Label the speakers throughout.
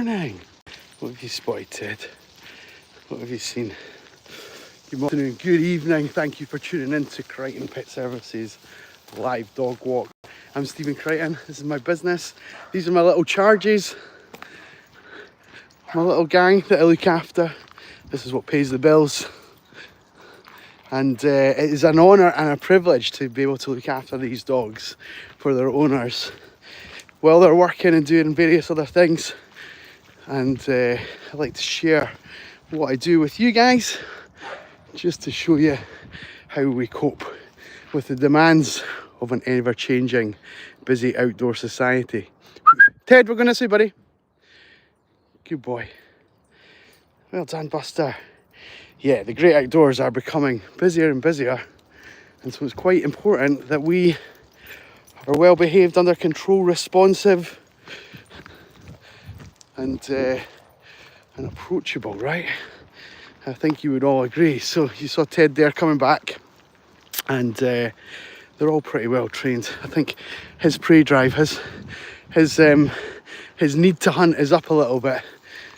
Speaker 1: morning. What have you spotted, Ted? What have you seen? Good morning, good evening. Thank you for tuning in to Crighton Pet Services live dog walk. I'm Stephen Crighton. This is my business. These are my little charges, my little gang that I look after. This is what pays the bills. And it is an honour and a privilege to be able to look after these dogs for their owners while they're working and doing various other things. And I like to share what I do with you guys, just to show you how we cope with the demands of an ever-changing, busy outdoor society. Ted, we're going to say, buddy. Good boy. Well done, Buster. Yeah, the great outdoors are becoming busier and busier, and so it's quite important that we are well behaved, under control, responsive, and approachable, right? I think you would all agree. So you saw Ted there coming back, and they're all pretty well trained. I think his prey drive, his need to hunt is up a little bit.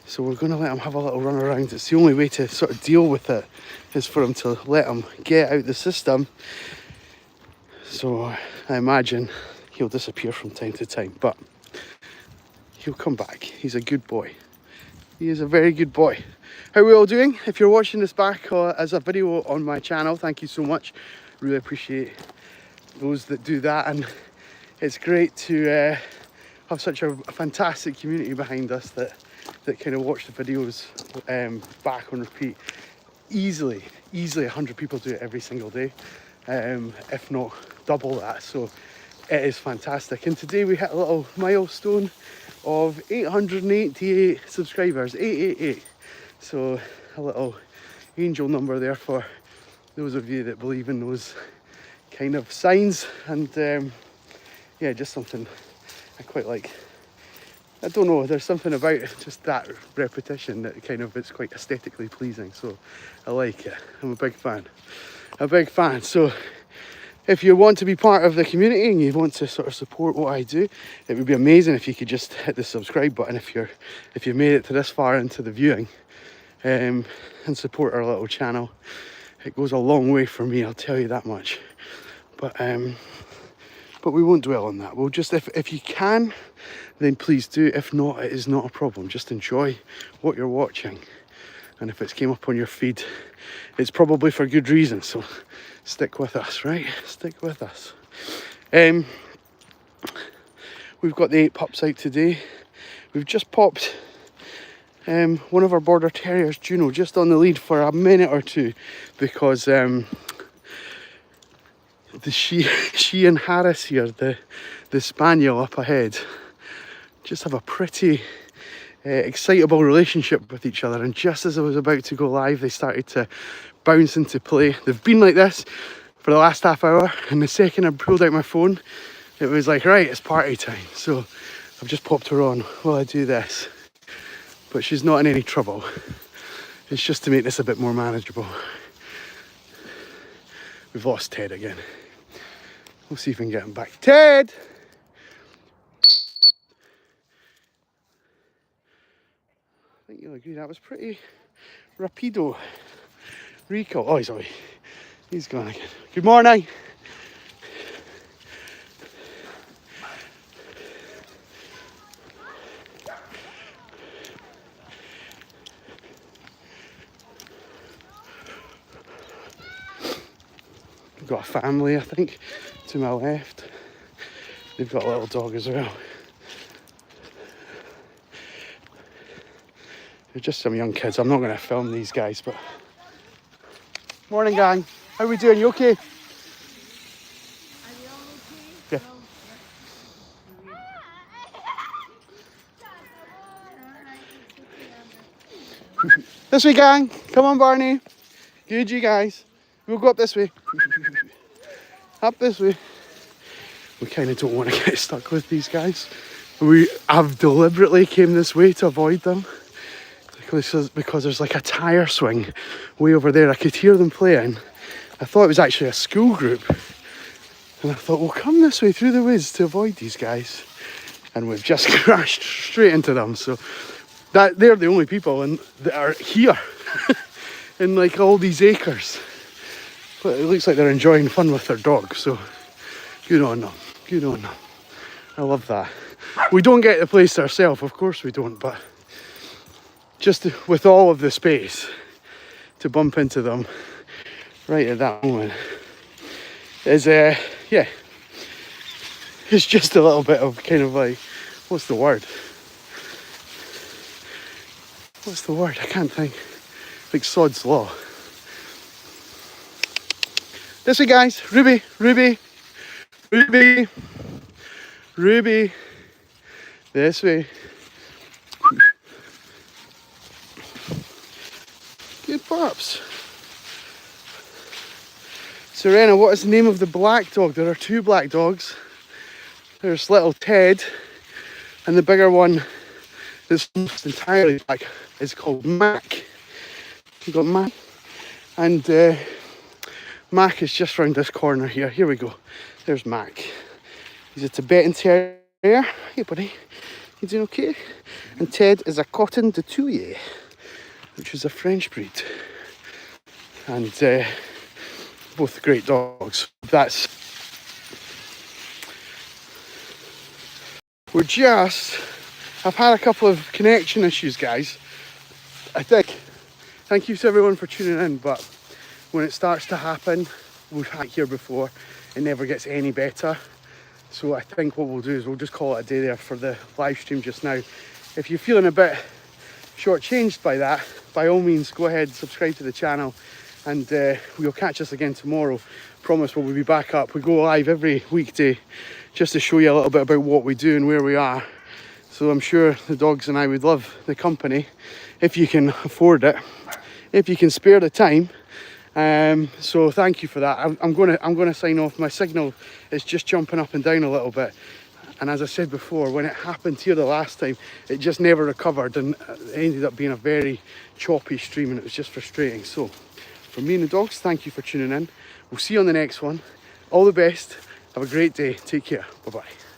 Speaker 1: So we're going to let him have a little run around. It's the only way to sort of deal with it, is for him to let him get out the system. So I imagine he'll disappear from time to time, but he'll come back. He's a good boy. He is a very good boy. How are we all doing? If you're watching this back as a video on my channel, thank you so much. Really appreciate those that do that, and it's great to have such a fantastic community behind us that kind of watch the videos back on repeat. Easily 100 people do it every single day, if not double that. So it is fantastic. And today we hit a little milestone of 888 subscribers, 888. So a little angel number there for those of you that believe in those kind of signs. And yeah, just something I quite like. I don't know, there's something about it, just that repetition, that kind of, it's quite aesthetically pleasing, so I like it. I'm a big fan. So if you want to be part of the community and you want to sort of support what I do, it would be amazing if you could just hit the subscribe button if you made it to this far into the viewing, and support our little channel. It goes a long way for me, I'll tell you that much. But we won't dwell on that. We'll just, if you can, then please do. If not, it is not a problem. Just enjoy what you're watching. And if it's came up on your feed, it's probably for good reason. So stick with us, right? Stick with us. We've got the 8 pups out today. We've just popped one of our border terriers, Juno, just on the lead for a minute or two, because she and Harris here, the spaniel up ahead, just have a pretty excitable relationship with each other. And just as I was about to go live, they started to bounce into play. They've been like this for the last half hour, and the second I pulled out my phone, it was like, right, it's party time. So I've just popped her on while I do this, but she's not in any trouble. It's just to make this a bit more manageable. We've lost Ted again. We'll see if we can get him back. Ted! I think you'll agree that was pretty rapido recall. Oh, he's gone again. Good morning. We've got a family, I think, to my left. They've got a little dog as well. They're just some young kids. I'm not going to film these guys, but... Morning, gang. How are we doing? You okay?
Speaker 2: Are you all okay?
Speaker 1: Yeah. This way, gang. Come on, Barney. Good, you guys. We'll go up this way. Up this way. We kind of don't want to get stuck with these guys. I've deliberately came this way to avoid them, because there's like a tyre swing way over there. I could hear them playing. I thought it was actually a school group, and I thought, we'll come this way through the woods to avoid these guys, and we've just crashed straight into them. So that they're the only people that are here in like all these acres. But it looks like they're enjoying fun with their dog, so good on them, good on them. I love that. We don't get the place to ourselves, of course we don't, but just with all of the space to bump into them right at that moment is, yeah, it's just a little bit of kind of like, what's the word? What's the word? I can't think. Like sod's law. This way, guys. Ruby, Ruby, Ruby, Ruby. This way. Good pups. Serena, what is the name of the black dog? There are two black dogs. There's little Ted, and the bigger one that's almost entirely black is called Mac. You got Mac, and Mac is just round this corner here. Here we go. There's Mac. He's a Tibetan Terrier. Hey, buddy. You doing okay? And Ted is a Cotton de Touillet, which is a French breed. And both great dogs. I've had a couple of connection issues, guys. I think. Thank you to everyone for tuning in, but when it starts to happen, we've had it here before, it never gets any better. So I think what we'll do is we'll just call it a day there for the live stream just now. If you're feeling a bit shortchanged by that, by all means go ahead and subscribe to the channel, and we'll catch us again tomorrow. Promise we'll be back up. We go live every weekday just to show you a little bit about what we do and where we are. So I'm sure the dogs and I would love the company if you can afford it, if you can spare the time. So thank you for that. I'm gonna sign off. My signal is just jumping up and down a little bit, and as I said before, when it happened here the last time, it just never recovered, and it ended up being a very choppy stream, and it was just frustrating. So from me and the dogs, thank you for tuning in. We'll see you on the next one. All the best. Have a great day. Take care. Bye bye.